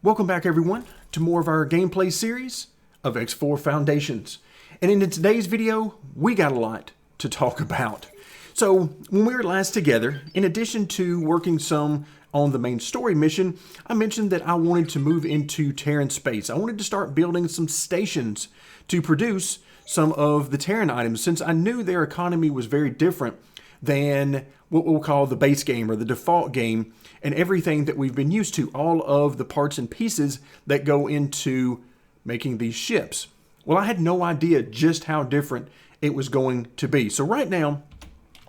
Welcome back everyone to more of our gameplay series of X4 Foundations. And in today's video, we got a lot to talk about. So when we were last together, in addition to working some on the main story mission, I mentioned that I wanted to move into Terran space. I wanted to start building some stations to produce some of the Terran items, since I knew their economy was very different than what we'll call the base game or the default game, and everything that we've been used to, all of the parts and pieces that go into making these ships. Well, I had no idea just how different it was going to be. So right now,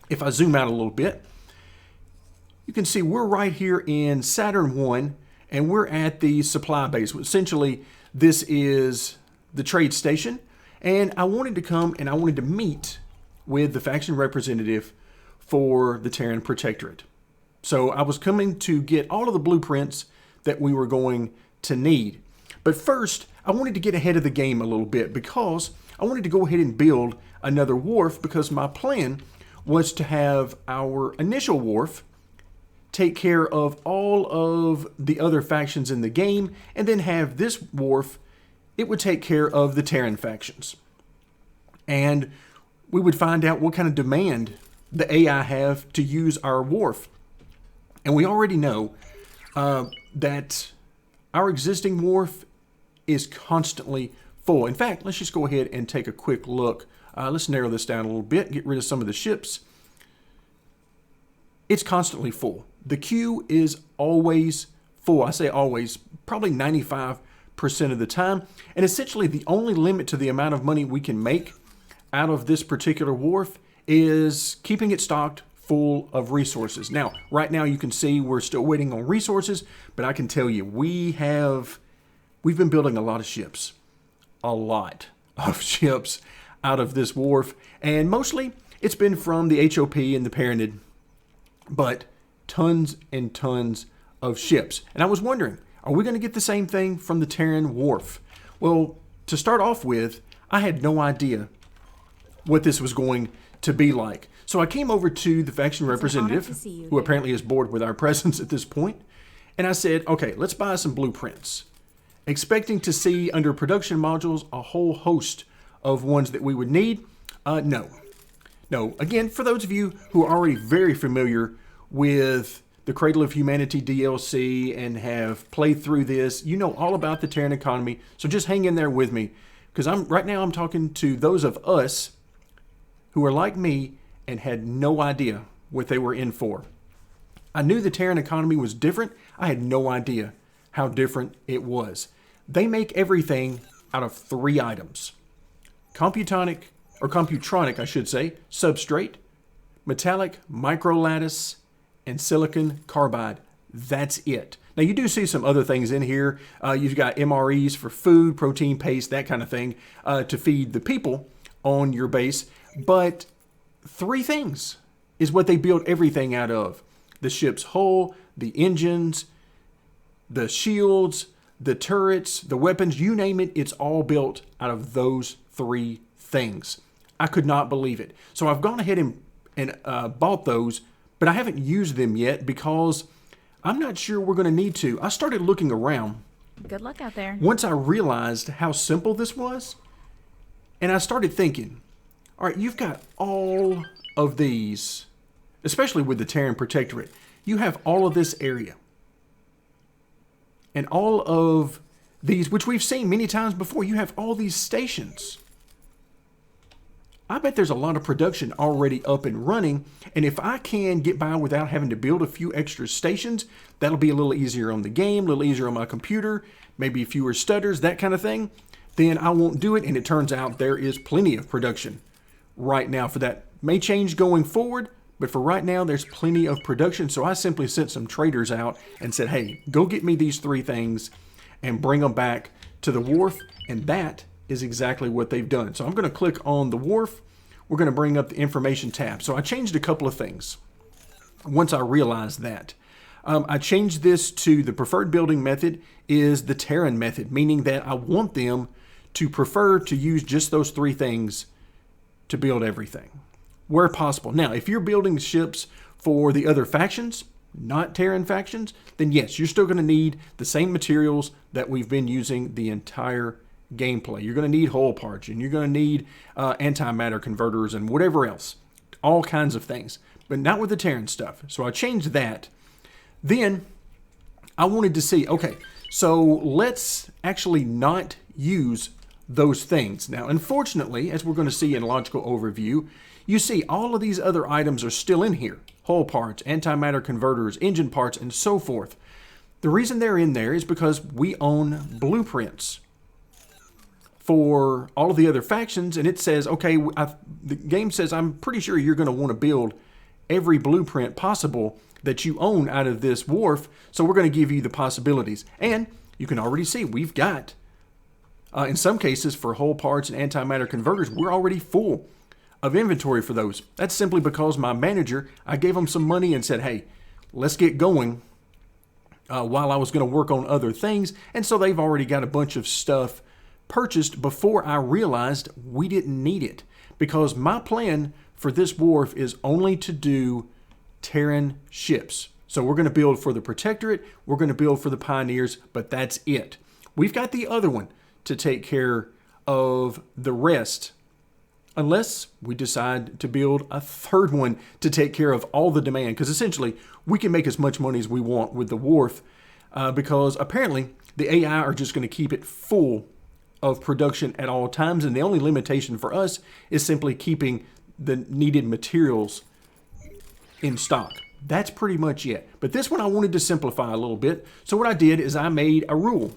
if I zoom out a little bit, you can see we're right here in Saturn 1, and we're at the supply base. Essentially, this is the trade station, and I wanted to come and I wanted to meet with the faction representative for the Terran Protectorate. So I was coming to get all of the blueprints that we were going to need. But first, I wanted to get ahead of the game a little bit because I wanted to go ahead and build another wharf, because my plan was to have our initial wharf take care of all of the other factions in the game, and then have this wharf, it would take care of the Terran factions. And we would find out what kind of demand the AI have to use our wharf. And we already know that our existing wharf is constantly full. In fact, let's just go ahead and take a quick look. Let's narrow this down a little bit, get rid of some of the ships. It's constantly full. The queue is always full. I say always, probably 95% of the time. And essentially the only limit to the amount of money we can make out of this particular wharf is keeping it stocked full of resources. Now, right now you can see we're still waiting on resources, but I can tell you we've been building a lot of ships. A lot of ships out of this wharf, and mostly it's been from the HOP and the Paranid, but tons and tons of ships. And I was wondering, are we going to get the same thing from the Terran Wharf? Well, to start off with, I had no idea what this was going to be like. So I came over to the faction representative, who apparently is bored with our presence at this point, and I said, okay, let's buy some blueprints. Expecting to see under production modules a whole host of ones that we would need. No. Again, for those of you who are already very familiar with the Cradle of Humanity DLC and have played through this, you know all about the Terran economy, so just hang in there with me, because right now I'm talking to those of us who are like me and had no idea what they were in for. I knew the Terran economy was different. I had no idea how different it was. They make everything out of 3 items. Computronic, I should say, substrate, metallic microlattice, and silicon carbide. That's it. Now you do see some other things in here. You've got MREs for food, protein paste, that kind of thing, to feed the people on your base. But 3 things is what they build everything out of. The ship's hull, the engines, the shields, the turrets, the weapons, you name it, it's all built out of those 3 things. I could not believe it. So I've gone ahead and bought those, but I haven't used them yet because I'm not sure we're going to need to. I started looking around. Good luck out there. Once I realized how simple this was, and I started thinking, all right, you've got all of these, especially with the Terran Protectorate. You have all of this area. And all of these, which we've seen many times before, you have all these stations. I bet there's a lot of production already up and running. And if I can get by without having to build a few extra stations, that'll be a little easier on the game, a little easier on my computer, maybe fewer stutters, that kind of thing. Then I won't do it. And it turns out there is plenty of production right now for that. May change going forward, but for right now there's plenty of production. So I simply sent some traders out and said, hey, go get me these 3 things and bring them back to the wharf. And that is exactly what they've done. So I'm going to click on the wharf. We're going to bring up the information tab. So I changed a couple of things once I realized that. I changed this to the preferred building method is the Terran method, meaning that I want them to prefer to use just those 3 things to build everything where possible. Now, if you're building ships for the other factions, not Terran factions, then yes, you're still going to need the same materials that we've been using the entire gameplay. You're going to need hull parts, and you're going to need antimatter converters and whatever else. All kinds of things, but not with the Terran stuff. So I changed that. Then I wanted to see, okay, so let's actually not use those things. Now, unfortunately, as we're going to see in logical overview, you see all of these other items are still in here. Hull parts, antimatter converters, engine parts, and so forth. The reason they're in there is because we own blueprints for all of the other factions, and it says, okay, the game says, I'm pretty sure you're going to want to build every blueprint possible that you own out of this wharf, so we're going to give you the possibilities. And you can already see we've got, in some cases for hull parts and antimatter converters, we're already full of inventory for those. That's simply because my manager, I gave him some money and said, hey, let's get going while I was going to work on other things. And so they've already got a bunch of stuff purchased before I realized we didn't need it, because my plan for this wharf is only to do Terran ships. So we're going to build for the Protectorate, we're going to build for the Pioneers, but that's it. We've got the other one to take care of the rest, unless we decide to build a third one to take care of all the demand, because essentially we can make as much money as we want with the wharf, because apparently the AI are just going to keep it full of production at all times, and the only limitation for us is simply keeping the needed materials in stock. That's pretty much it. But this one I wanted to simplify a little bit. So what I did is I made a rule,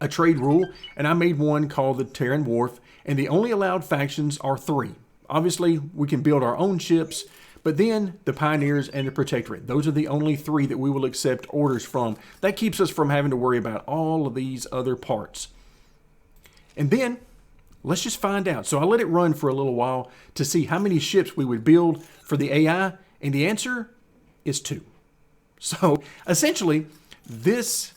a trade rule, and I made one called the Terran Wharf, and the only allowed factions are 3. Obviously, we can build our own ships, but then the Pioneers and the Protectorate. Those are the only 3 that we will accept orders from. That keeps us from having to worry about all of these other parts. And then, let's just find out. So I let it run for a little while to see how many ships we would build for the AI, and the answer is 2. So essentially, this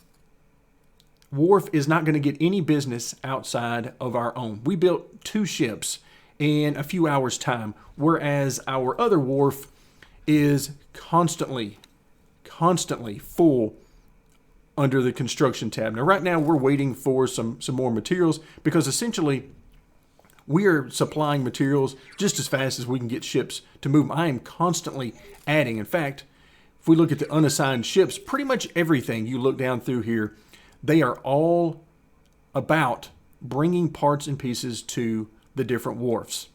wharf is not going to get any business outside of our own. We built 2 ships in a few hours' time, whereas our other wharf is constantly full under the construction tab. Now, right now, we're waiting for some more materials, because essentially we are supplying materials just as fast as we can get ships to move. I am constantly adding. In fact, if we look at the unassigned ships, pretty much everything you look down through here, they are all about bringing parts and pieces to the different wharfs.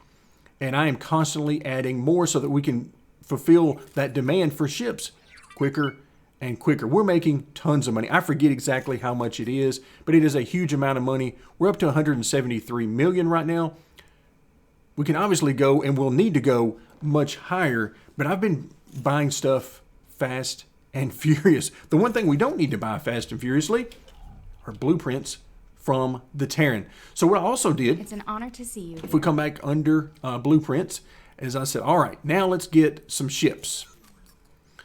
And I am constantly adding more so that we can fulfill that demand for ships quicker and quicker. We're making tons of money. I forget exactly how much it is, but it is a huge amount of money. We're up to 173 million right now. We can obviously go, and we'll need to go much higher, but I've been buying stuff fast and furious. The one thing we don't need to buy fast and furiously are blueprints from the Terran. So what I also did, it's an honor to see you. If we come back under blueprints, as I said, all right, now let's get some ships.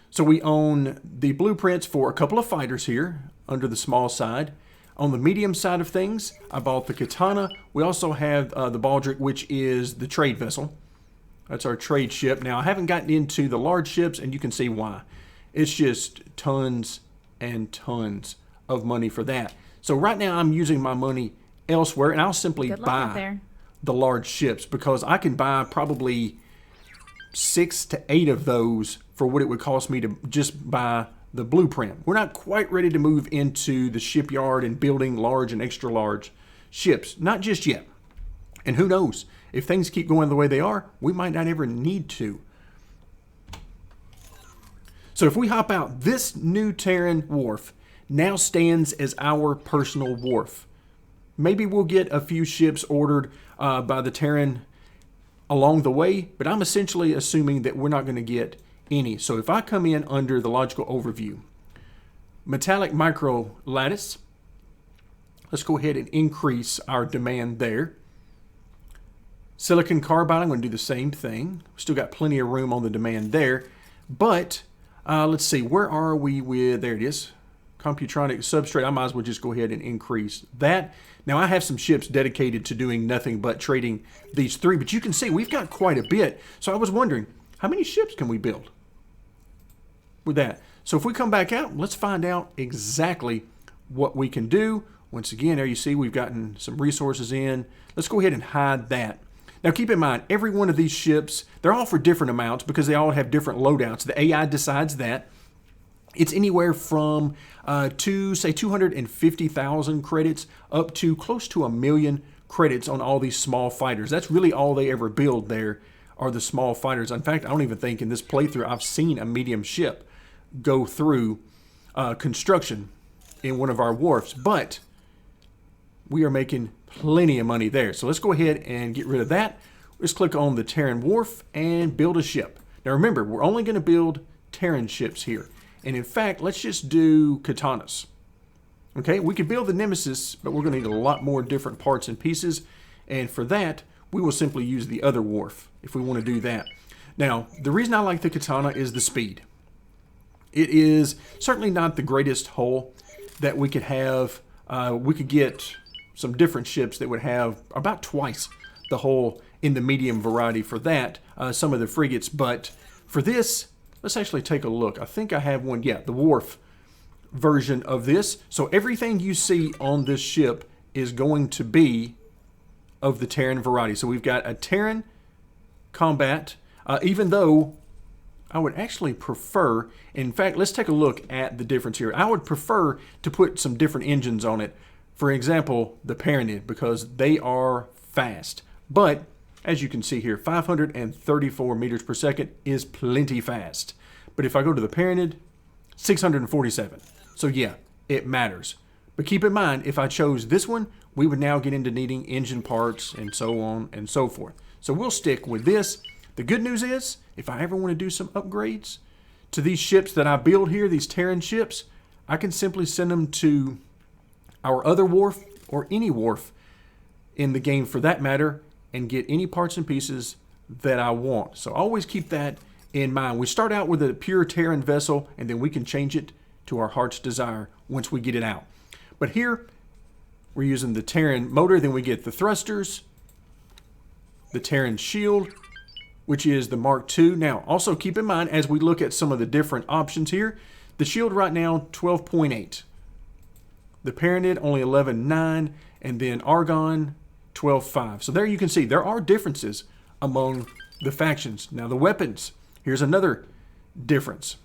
So we own the blueprints for a couple of fighters here under the small side. On the medium side of things, I bought the Katana. We also have the Baldric, which is the trade vessel. That's our trade ship. Now, I haven't gotten into the large ships, and you can see why. It's just tons and tons of money for that. So right now, I'm using my money elsewhere, and I'll simply buy the large ships, because I can buy probably 6 to 8 of those for what it would cost me to just buy the blueprint. We're not quite ready to move into the shipyard and building large and extra large ships. Not just yet. And who knows? If things keep going the way they are, we might not ever need to. So if we hop out, this new Terran wharf now stands as our personal wharf. Maybe we'll get a few ships ordered by the Terran along the way, but I'm essentially assuming that we're not going to get any. So if I come in under the logical overview, metallic micro lattice, let's go ahead and increase our demand there. Silicon carbide, I'm going to do the same thing. Still got plenty of room on the demand there, but let's see, where are we with, there it is, Computronic substrate. I might as well just go ahead and increase that. Now I have some ships dedicated to doing nothing but trading these 3, but you can see we've got quite a bit. So I was wondering, how many ships can we build with that? So if we come back out, let's find out exactly what we can do. Once again, there you see we've gotten some resources in. Let's go ahead and hide that. Now keep in mind, every one of these ships, they're all for different amounts because they all have different loadouts. The AI decides that. It's anywhere from say 250,000 credits up to close to 1 million credits on all these small fighters. That's really all they ever build there are the small fighters. In fact, I don't even think in this playthrough I've seen a medium ship go through construction in one of our wharfs, but we are making plenty of money there. So let's go ahead and get rid of that. Let's click on the Terran Wharf and build a ship. Now remember, we're only going to build Terran ships here. And in fact, let's just do katanas. Okay, we could build the Nemesis, but we're going to need a lot more different parts and pieces. And for that, we will simply use the other wharf if we want to do that. Now, the reason I like the katana is the speed. It is certainly not the greatest hull that we could have. We could get some different ships that would have about twice the hull in the medium variety for that, some of the frigates. But for this, let's actually take a look. I think I have one, yeah, the wharf version of this. So everything you see on this ship is going to be of the Terran variety. So we've got a Terran combat, even though I would actually prefer, in fact, let's take a look at the difference here. I would prefer to put some different engines on it. For example, the Paranid, because they are fast. But as you can see here, 534 meters per second is plenty fast. But if I go to the Paranid, 647. So yeah, it matters. But keep in mind, if I chose this one, we would now get into needing engine parts and so on and so forth. So we'll stick with this. The good news is, if I ever want to do some upgrades to these ships that I build here, these Terran ships, I can simply send them to our other wharf or any wharf in the game for that matter and get any parts and pieces that I want. So always keep that in mind. We start out with a pure Terran vessel and then we can change it to our heart's desire once we get it out. But here we're using the Terran motor, then we get the thrusters, the Terran Shield, which is the Mark II. Now, also keep in mind, as we look at some of the different options here, the Shield right now, 12.8. The Paranid, only 11.9. And then Argon, 12.5. So there you can see, there are differences among the factions. Now, the weapons, here's another difference.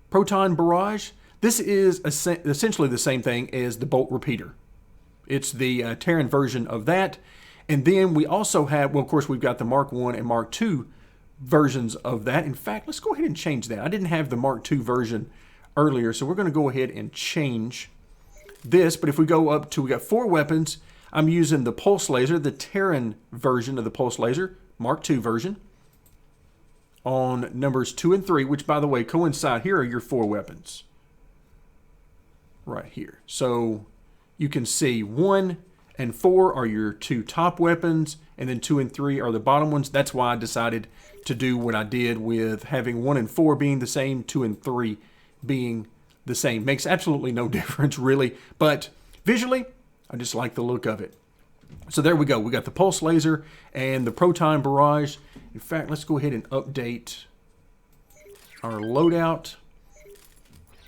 Proton Barrage, this is essentially the same thing as the Bolt Repeater. It's the Terran version of that. And then we also have, well, of course, we've got the Mark I and Mark II versions of that. In fact, let's go ahead and change that. I didn't have the Mark II version earlier, so we're going to go ahead and change this. But if we go up to, we got 4 weapons. I'm using the Pulse Laser, the Terran version of the Pulse Laser, Mark II version, on numbers 2 and 3, which, by the way, coincide. Here are your 4 weapons. Right here. So you can see 1 and 4 are your 2 top weapons, and then 2 and 3 are the bottom ones. That's why I decided to do what I did with having 1 and 4 being the same, 2 and 3 being the same. Makes absolutely no difference, really. But visually, I just like the look of it. So there we go. We got the Pulse Laser and the Proton Barrage. In fact, let's go ahead and update our loadout.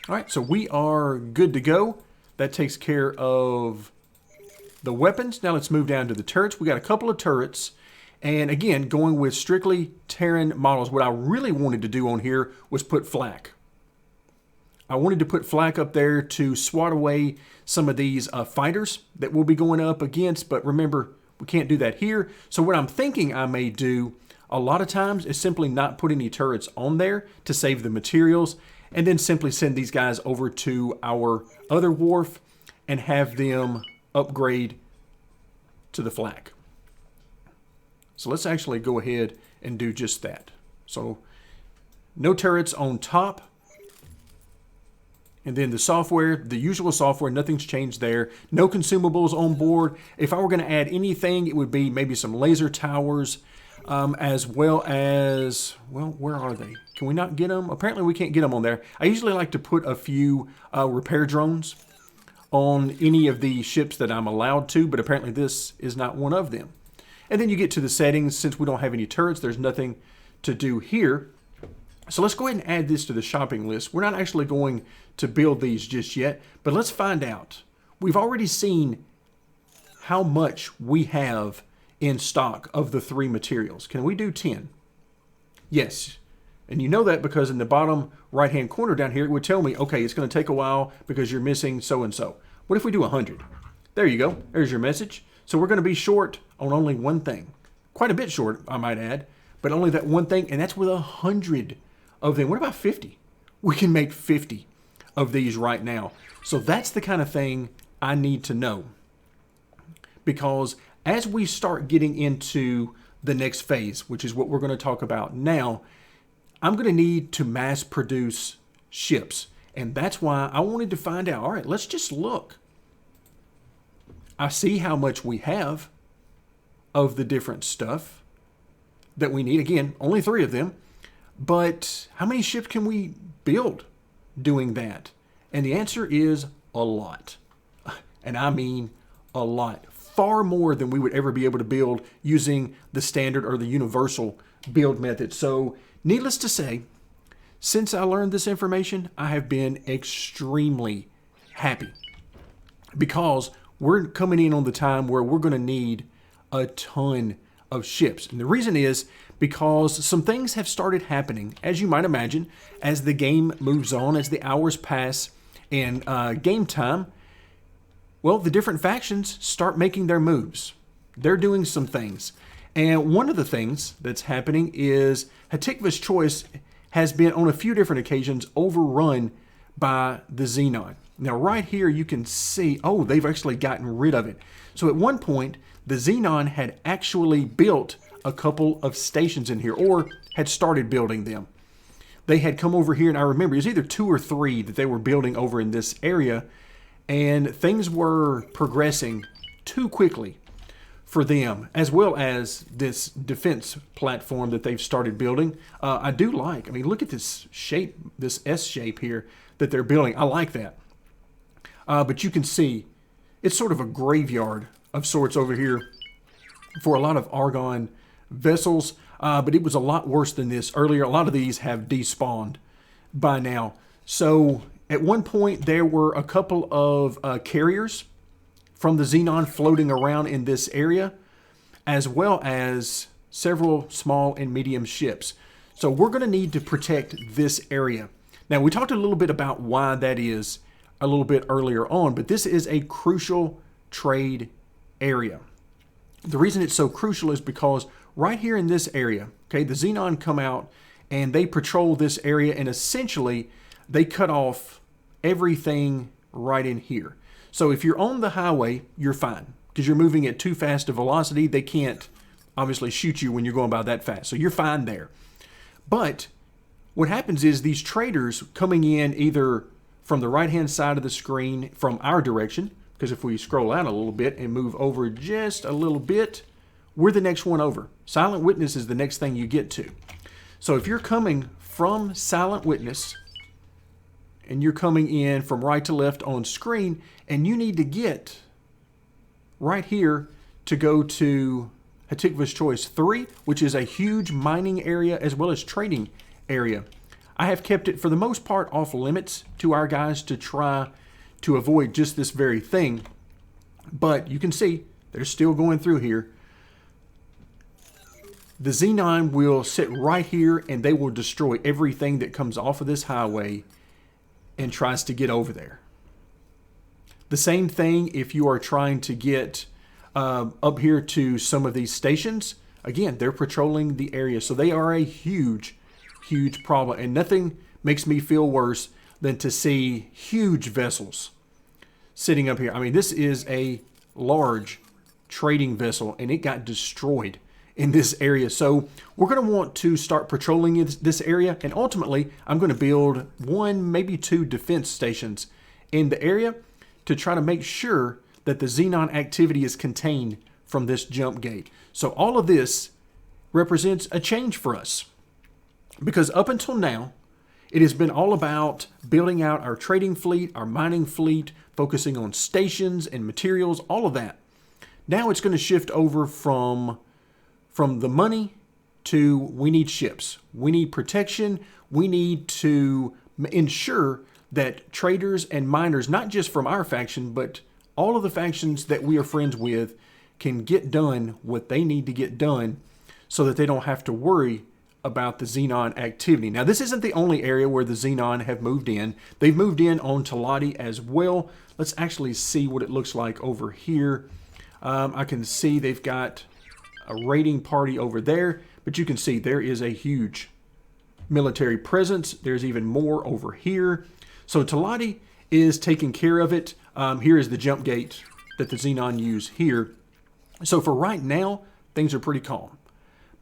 All right, so we are good to go. That takes care of the weapons. Now let's move down to the turrets. We got a couple of turrets. And again, going with strictly Terran models. What I really wanted to do on here was put flak. I wanted to put flak up there to swat away some of these fighters that we'll be going up against. But remember, we can't do that here. So what I'm thinking I may do a lot of times is simply not put any turrets on there to save the materials. And then simply send these guys over to our other wharf and have them upgrade to the flak. So let's actually go ahead and do just that. So no turrets on top. And then the software, the usual software, nothing's changed there. No consumables on board. If I were going to add anything, it would be maybe some laser towers, as well as, well, where are they? Can we not get them? Apparently we can't get them on there. I usually like to put a few repair drones on any of the ships that I'm allowed to, but apparently this is not one of them. And then you get to the settings. Since we don't have any turrets, there's nothing to do here. So let's go ahead and add this to the shopping list. We're not actually going to build these just yet, but let's find out. We've already seen how much we have in stock of the 3 materials. Can we do 10? Yes. And you know that because in the bottom right-hand corner down here, it would tell me, okay, it's going to take a while because you're missing so-and-so. What if we do 100? There you go. There's your message. So we're going to be short on only one thing. Quite a bit short, I might add, but only that one thing, and that's with 100 of them. What about 50? We can make 50 of these right now. So that's the kind of thing I need to know. Because as we start getting into the next phase, which is what we're going to talk about now, I'm going to need to mass produce ships. And that's why I wanted to find out, all right, let's just look. I see how much we have of the different stuff that we need. Again, only 3 of them. But how many ships can we build doing that? And the answer is a lot. And I mean a lot. Far more than we would ever be able to build using the standard or the universal build method. So needless to say, since I learned this information, I have been extremely happy because we're coming in on the time where we're going to need a ton of ships. And the reason is because some things have started happening, as you might imagine, as the game moves on, as the hours pass and game time. Well, the different factions start making their moves. They're doing some things. And one of the things that's happening is Hatikva's Choice has been on a few different occasions overrun by the Xenon. Now right here you can see, oh, they've actually gotten rid of it. So at one point, the Xenon had actually built a couple of stations in here, or had started building them. They had come over here, and I remember it was either 2 or 3 that they were building over in this area, and things were progressing too quickly for them, as well as this defense platform that they've started building. I do like, I mean, look at this shape, this S shape here that they're building. I like that. But you can see it's sort of a graveyard of sorts over here for a lot of Argon vessels, but it was a lot worse than this earlier. A lot of these have despawned by now. So at one point there were a couple of carriers from the Xenon floating around in this area, as well as several small and medium ships. So we're going to need to protect this area. Now, we talked a little bit about why that is a little bit earlier on, but this is a crucial trade area. The reason it's so crucial is because right here in this area, okay, the Xenon come out and they patrol this area, and essentially they cut off everything right in here. So if you're on the highway, you're fine because you're moving at too fast a velocity. They can't obviously shoot you when you're going by that fast. So you're fine there. But what happens is these traders coming in either from the right-hand side of the screen from our direction, because if we scroll out a little bit and move over just a little bit, we're the next one over. Silent Witness is the next thing you get to. So if you're coming from Silent Witness and you're coming in from right to left on screen, and you need to get right here to go to Hatikva's Choice 3, which is a huge mining area as well as trading area. I have kept it for the most part off limits to our guys to try to avoid just this very thing. But you can see they're still going through here. The Xenon will sit right here and they will destroy everything that comes off of this highway and tries to get over there. The same thing if you are trying to get up here to some of these stations. Again, they're patrolling the area. So they are a huge, huge problem. And nothing makes me feel worse than to see huge vessels sitting up here. I mean, this is a large trading vessel and it got destroyed in this area. So we're going to want to start patrolling this area, and ultimately I'm going to build 1, maybe 2 defense stations in the area to try to make sure that the Xenon activity is contained from this jump gate. So all of this represents a change for us, because up until now it has been all about building out our trading fleet, our mining fleet, focusing on stations and materials, all of that. Now it's going to shift over from the money to we need ships. We need protection. We need to ensure that traders and miners, not just from our faction, but all of the factions that we are friends with, can get done what they need to get done so that they don't have to worry about the Xenon activity. Now, this isn't the only area where the Xenon have moved in. They've moved in on Talati as well. Let's actually see what it looks like over here. I can see they've got a raiding party over there, but you can see there is a huge military presence. There's even more over here. So Talati is taking care of it. Here is the jump gate that the Xenon use here. So for right now, things are pretty calm.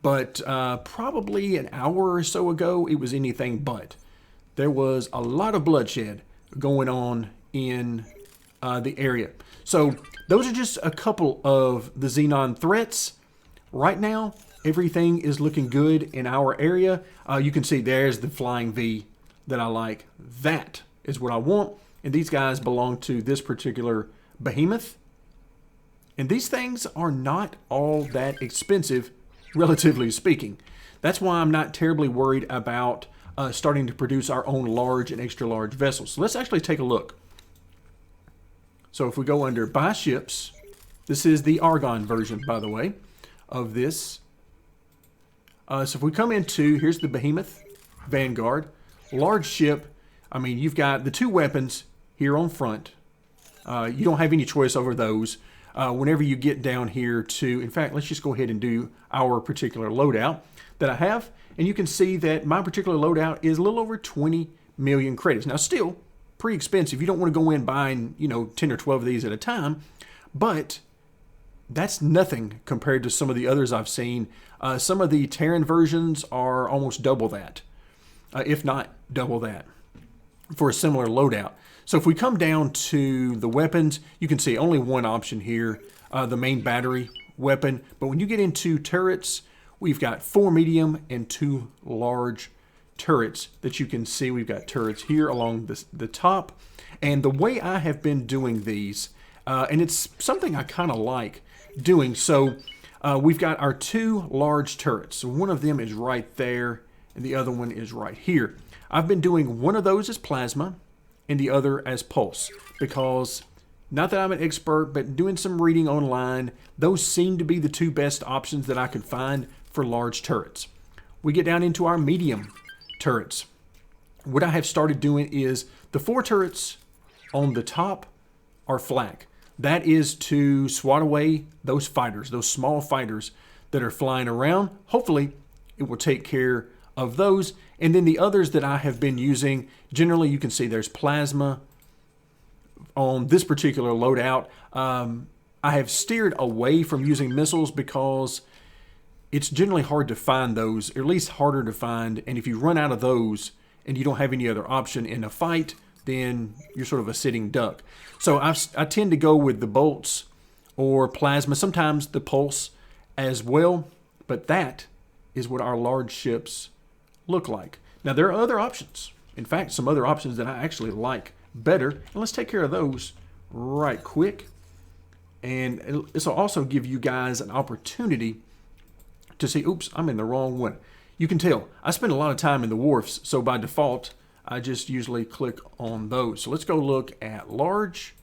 But probably an hour or so ago, it was anything but. There was a lot of bloodshed going on in the area. So those are just a couple of the Xenon threats. Right now, everything is looking good in our area. You can see there's the flying V that I like. That is what I want. And these guys belong to this particular behemoth. And these things are not all that expensive, relatively speaking. That's why I'm not terribly worried about starting to produce our own large and extra large vessels. So let's actually take a look. So if we go under buy ships, this is the Argon version, by the way, of this. So if we come into, here's the Behemoth Vanguard, large ship. I mean, you've got the two weapons here on front. You don't have any choice over those. Whenever you get down here to, in fact, let's just go ahead and do our particular loadout that I have. And you can see that my particular loadout is a little over 20 million credits. Now, still pretty expensive. You don't want to go in buying, 10 or 12 of these at a time, but that's nothing compared to some of the others I've seen. Some of the Terran versions are almost double that, if not double that, for a similar loadout. So if we come down to the weapons, you can see only one option here, the main battery weapon. But when you get into turrets, we've got 4 medium and 2 large turrets that you can see. We've got turrets here along the top. And the way I have been doing these, and it's something I kind of like doing. So we've got our 2 large turrets. So one of them is right there and the other one is right here. I've been doing one of those as plasma and the other as pulse, because not that I'm an expert, but doing some reading online, those seem to be the 2 best options that I could find for large turrets. We get down into our medium turrets. What I have started doing is the 4 turrets on the top are flak. That is to swat away those fighters, those small fighters that are flying around. Hopefully it will take care of those. And then the others that I have been using, generally you can see there's plasma on this particular loadout. I have steered away from using missiles because it's generally hard to find those, or at least harder to find. And if you run out of those and you don't have any other option in a fight, then you're sort of a sitting duck. So I tend to go with the bolts or plasma, sometimes the pulse as well. But that is what our large ships look like. Now, there are other options. In fact, some other options that I actually like better. And let's take care of those right quick. And this will also give you guys an opportunity to see, oops, I'm in the wrong one. You can tell I spend a lot of time in the wharfs, so by default, I just usually click on those. So let's go look at large.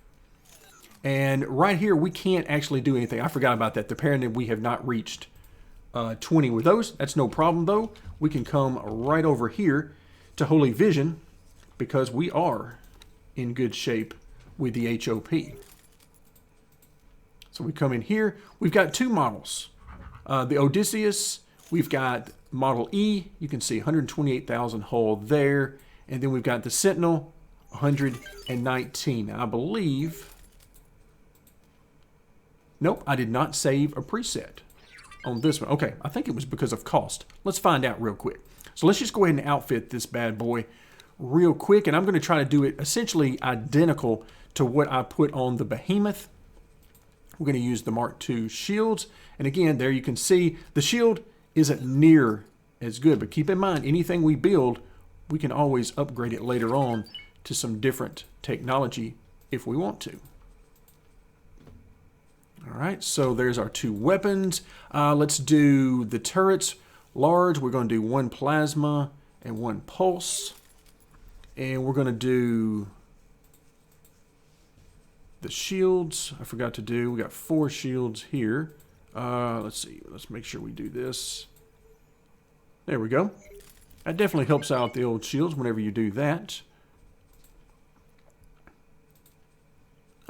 And right here, we can't actually do anything. I forgot about that. Apparently, we have not reached 20 with those. That's no problem, though. We can come right over here to Holy Vision because we are in good shape with the HOP. So we come in here. We've got 2 models. The Odysseus, we've got Model E. You can see 128,000 hull there. And then we've got the Sentinel, 119. I believe... Nope, I did not save a preset on this one. Okay, I think it was because of cost. Let's find out real quick. So let's just go ahead and outfit this bad boy real quick. And I'm going to try to do it essentially identical to what I put on the Behemoth. We're going to use the Mark II shields. And again, there you can see the shield isn't near as good. But keep in mind, anything we build, we can always upgrade it later on to some different technology if we want to. All right, so there's our 2 weapons. Let's do the turrets. large. We're going to do 1 plasma and 1 pulse. And we're going to do the shields. I forgot to do. We got 4 shields here. Let's see. Let's make sure we do this. There we go. That definitely helps out the old shields whenever you do that.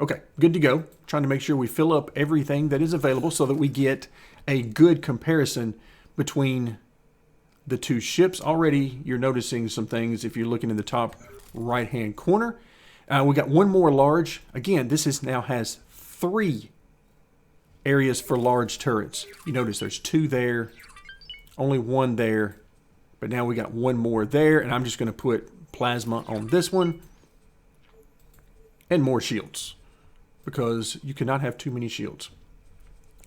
Okay, good to go. Trying to make sure we fill up everything that is available so that we get a good comparison between the 2 ships. Already, you're noticing some things if you're looking in the top right-hand corner. We got 1 more large. Again, this now has 3 areas for large turrets. You notice there's 2 there, only 1 there, but now we got 1 more there, and I'm just going to put plasma on this one and more shields, because you cannot have too many shields.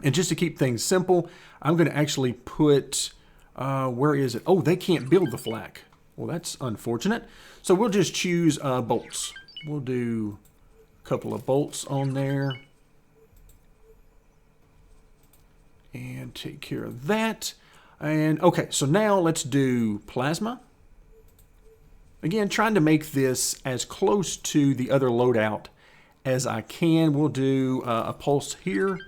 And just to keep things simple, I'm going to actually put, where is it? Oh, they can't build the flak. Well, that's unfortunate. So we'll just choose bolts. We'll do a couple of bolts on there. And take care of that. And okay, so now let's do plasma. Again, trying to make this as close to the other loadout as I can. We'll do a pulse here.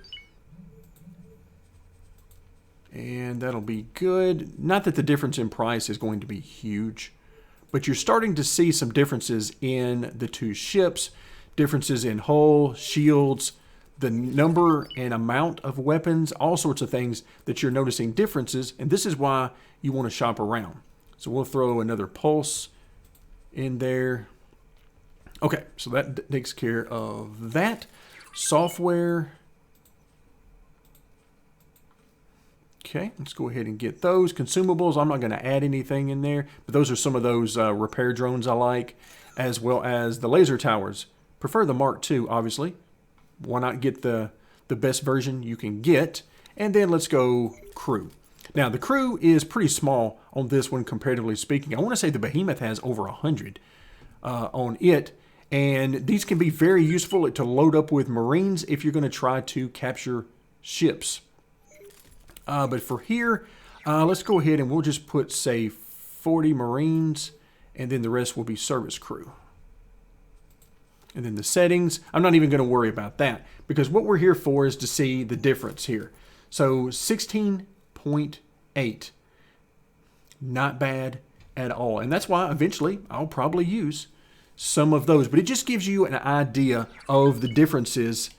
And that'll be good. Not that the difference in price is going to be huge, but you're starting to see some differences in the 2 ships, differences in hull, shields, the number and amount of weapons, all sorts of things that you're noticing differences, and this is why you want to shop around. So we'll throw another pulse in there. Okay, so that takes care of that. Software. Okay, let's go ahead and get those. Consumables, I'm not going to add anything in there, but those are some of those repair drones I like, as well as the laser towers. Prefer the Mark II, obviously. Why not get the best version you can get? And then let's go crew. Now, the crew is pretty small on this one, comparatively speaking. I want to say the Behemoth has over 100 on it, and these can be very useful to load up with Marines if you're going to try to capture ships. But for here, let's go ahead and we'll just put, say, 40 Marines, and then the rest will be service crew. And then the settings, I'm not even going to worry about that, because what we're here for is to see the difference here. So 16.8, not bad at all. And that's why eventually I'll probably use some of those. But it just gives you an idea of the differences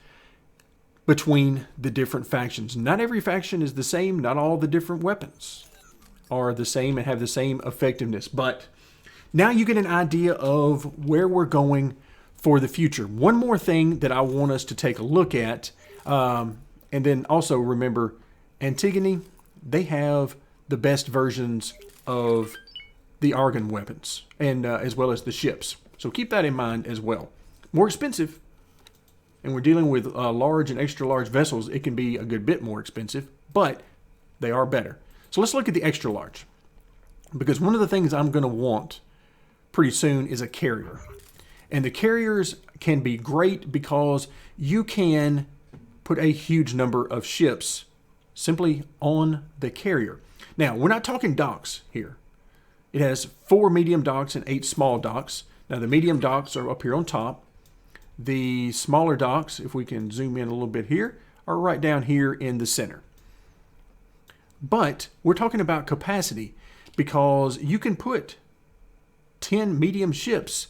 between the different factions. Not every faction is the same. Not all the different weapons are the same and have the same effectiveness. But now you get an idea of where we're going for the future. One more thing that I want us to take a look at, and then also remember, Antigone, they have the best versions of the Argon weapons, and as well as the ships. So keep that in mind as well. More expensive, and we're dealing with large and extra large vessels. It can be a good bit more expensive, but they are better. So let's look at the extra large, because one of the things I'm going to want pretty soon is a carrier. And the carriers can be great because you can put a huge number of ships simply on the carrier. Now, we're not talking docks here. It has 4 medium docks and 8 small docks. Now, the medium docks are up here on top. The smaller docks, if we can zoom in a little bit here, are right down here in the center. But we're talking about capacity, because you can put 10 medium ships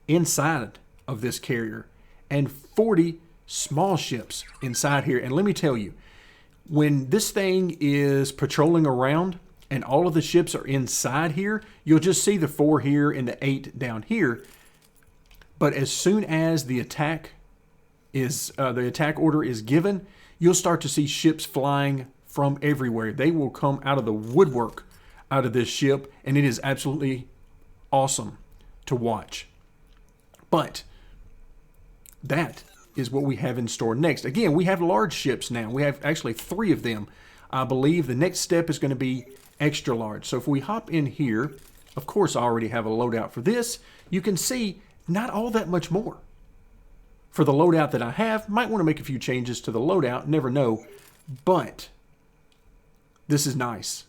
inside of this carrier and 40 small ships inside here. And let me tell you, when this thing is patrolling around and all of the ships are inside here, you'll just see the 4 here and the 8 down here. But as soon as the attack order is given, you'll start to see ships flying from everywhere. They will come out of the woodwork out of this ship, and it is absolutely awesome to watch. But that is what we have in store next. Again, we have large ships now. We have actually 3 of them. I believe the next step is going to be extra large. So if we hop in here, of course I already have a loadout for this. You can see not all that much more for the loadout that I have. Might want to make a few changes to the loadout, never know. But this is nice.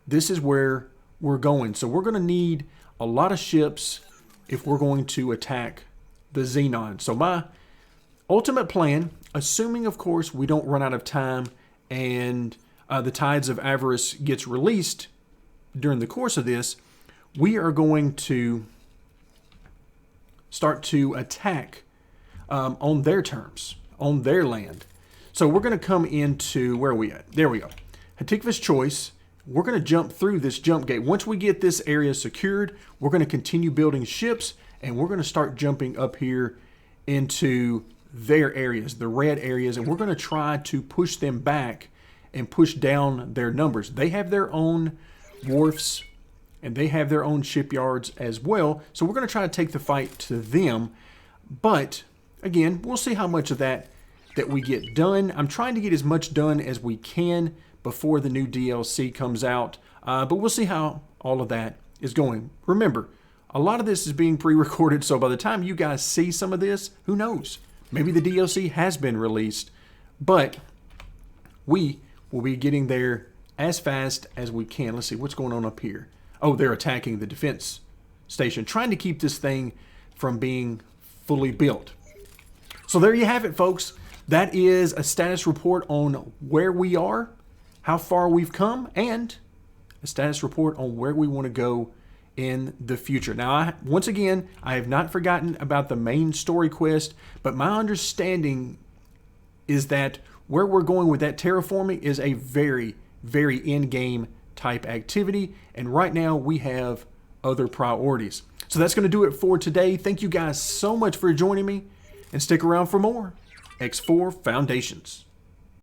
this is where we're going. So we're going to need a lot of ships if we're going to attack the Xenon. So my ultimate plan, assuming of course we don't run out of time and the Tides of Avarice gets released during the course of this, we are going to start to attack on their terms, on their land. So we're going to come into, where are we at? There we go. Hatikva's Choice. We're going to jump through this jump gate. Once we get this area secured, we're going to continue building ships, and we're going to start jumping up here into their areas, the red areas, and we're going to try to push them back and push down their numbers. They have their own wharfs, and they have their own shipyards as well. So we're going to try to take the fight to them. But again, we'll see how much of that we get done. I'm trying to get as much done as we can before the new DLC comes out. But we'll see how all of that is going. Remember, a lot of this is being pre-recorded, so by the time you guys see some of this, who knows? Maybe the DLC has been released, but we will be getting there as fast as we can. Let's see, what's going on up here? Oh, they're attacking the defense station, trying to keep this thing from being fully built. So there you have it, folks. That is a status report on where we are, how far we've come, and a status report on where we want to go in the future. Now, once again, I have not forgotten about the main story quest, but my understanding is that where we're going with that terraforming is a very, very end-game type activity, and right now we have other priorities. So that's going to do it for today. Thank you guys so much for joining me, and stick around for more X4 Foundations.